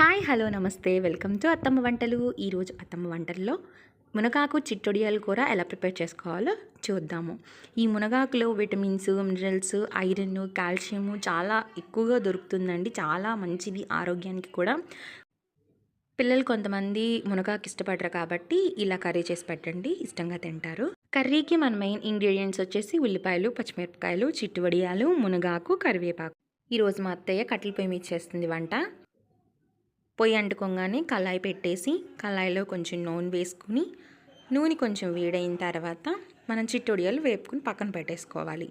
Hi hello నమస్తే welcome to అత్తమ్మ వంటలు. ఈరోజు అత్తమ్మ వంటల్లో మునగాకు చిట్టొడియాల కూర ఎలా ప్రిపేర్ చేసుకోవాలో చూద్దాము. ఈ మునగాకులో విటమిన్స్, మినరల్స్, ఐరన్, కాల్షియము చాలా ఎక్కువగా దొరుకుతుందండి. చాలా మంచిది ఆరోగ్యానికి కూడా. పిల్లలు కొంతమంది మునగాకు ఇష్టపడరు కాబట్టి ఇలా కర్రీ చేసి పెట్టండి, ఇష్టంగా తింటారు. కర్రీకి మన మెయిన్ ఇంగ్రీడియంట్స్ వచ్చేసి ఉల్లిపాయలు, పచ్చిమిరపకాయలు, చిట్టువడియాలు, మునగాకు, కరివేపాకు. ఈరోజు మా అత్తయ్య కట్టెల పొయ్యి మీద చేస్తుంది వంట. పొయ్యి అంటుకోగానే కళాయి పెట్టేసి కళాయిలో కొంచెం నూనె వేసుకుని నూనె కొంచెం వేడైన తర్వాత మనం చిట్టొడియాలు వేపుకుని పక్కన పెట్టేసుకోవాలి.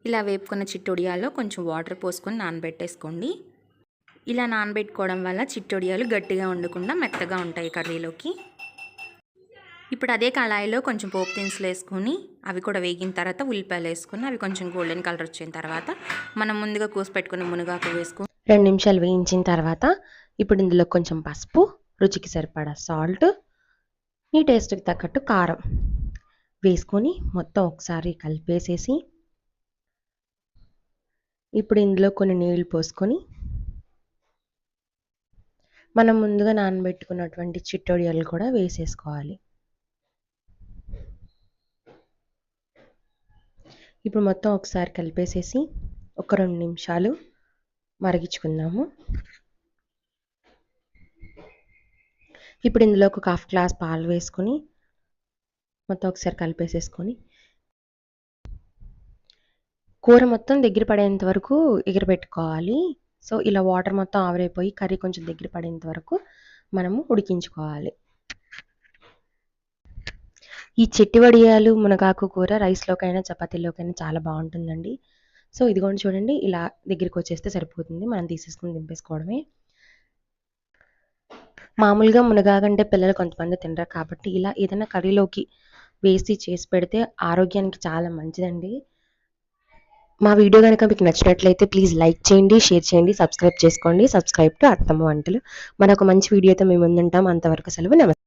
ఇలా వేపుకున్న చిట్టొడియాల్లో కొంచెం వాటర్ పోసుకొని నానబెట్టేసుకోండి. ఇలా నానబెట్టుకోవడం వల్ల చిట్టొడియాలు గట్టిగా ఉండకుండా మెత్తగా ఉంటాయి కర్రీలోకి. ఇప్పుడు అదే కళాయిలో కొంచెం పోపు దినుసులు వేసుకొని అవి కూడా వేగిన తర్వాత ఉల్లిపాయలు వేసుకొని అవి కొంచెం గోల్డెన్ కలర్ వచ్చిన తర్వాత మనం ముందుగా కోసి పెట్టుకున్న మునగాకు వేసుకొని 2 నిమిషాలు వేయించిన తర్వాత ఇప్పుడు ఇందులో కొంచెం పసుపు, రుచికి సరిపడా సాల్ట్, మీ టేస్ట్కి తగ్గట్టు కారం వేసుకొని మొత్తం ఒకసారి కలిపేసేసి ఇప్పుడు ఇందులో కొన్ని నీళ్ళు పోసుకొని మనం ముందుగా నానబెట్టుకున్నటువంటి చిట్టొడియాలు కూడా వేసేసుకోవాలి. ఇప్పుడు మొత్తం ఒకసారి కలిపేసేసి ఒక 2 నిమిషాలు మరిగించుకుందాము. ఇప్పుడు ఇందులో ఒక 1/2 గ్లాస్ పాలు వేసుకొని మొత్తం ఒకసారి కలిపేసేసుకొని కూర మొత్తం దగ్గర పడేంత వరకు ఎగరబెట్టుకోవాలి. సో ఇలా వాటర్ మొత్తం ఆవిరైపోయి కర్రీ కొంచెం దగ్గర పడేంత వరకు మనము ఉడికించుకోవాలి. ఈ చిట్టివడియాలు మునగాకు కూర రైస్లోకైనా చపాతీలోకైనా చాలా బాగుంటుందండి. సో ఇదిగోండి చూడండి, ఇలా దగ్గరికి వచ్చేస్తే సరిపోతుంది. మనం తీసేసుకుని దింపేసుకోవడమే. మామూలుగా మునగాకంటే పిల్లలు కొంతమంది తినరు కాబట్టి ఇలా ఏదైనా కర్రీలోకి వేసి చేసి పెడితే ఆరోగ్యానికి చాలా మంచిదండి. మా వీడియో కనుక మీకు నచ్చినట్లయితే ప్లీజ్ లైక్ చేయండి, షేర్ చేయండి, సబ్స్క్రైబ్ చేసుకోండి. సబ్స్క్రైబ్ టు అత్తమ్మ వంటలు. మరొక మంచి వీడియోతో మేము ముందుంటాం. అంతవరకు సెలవు. నమస్తే.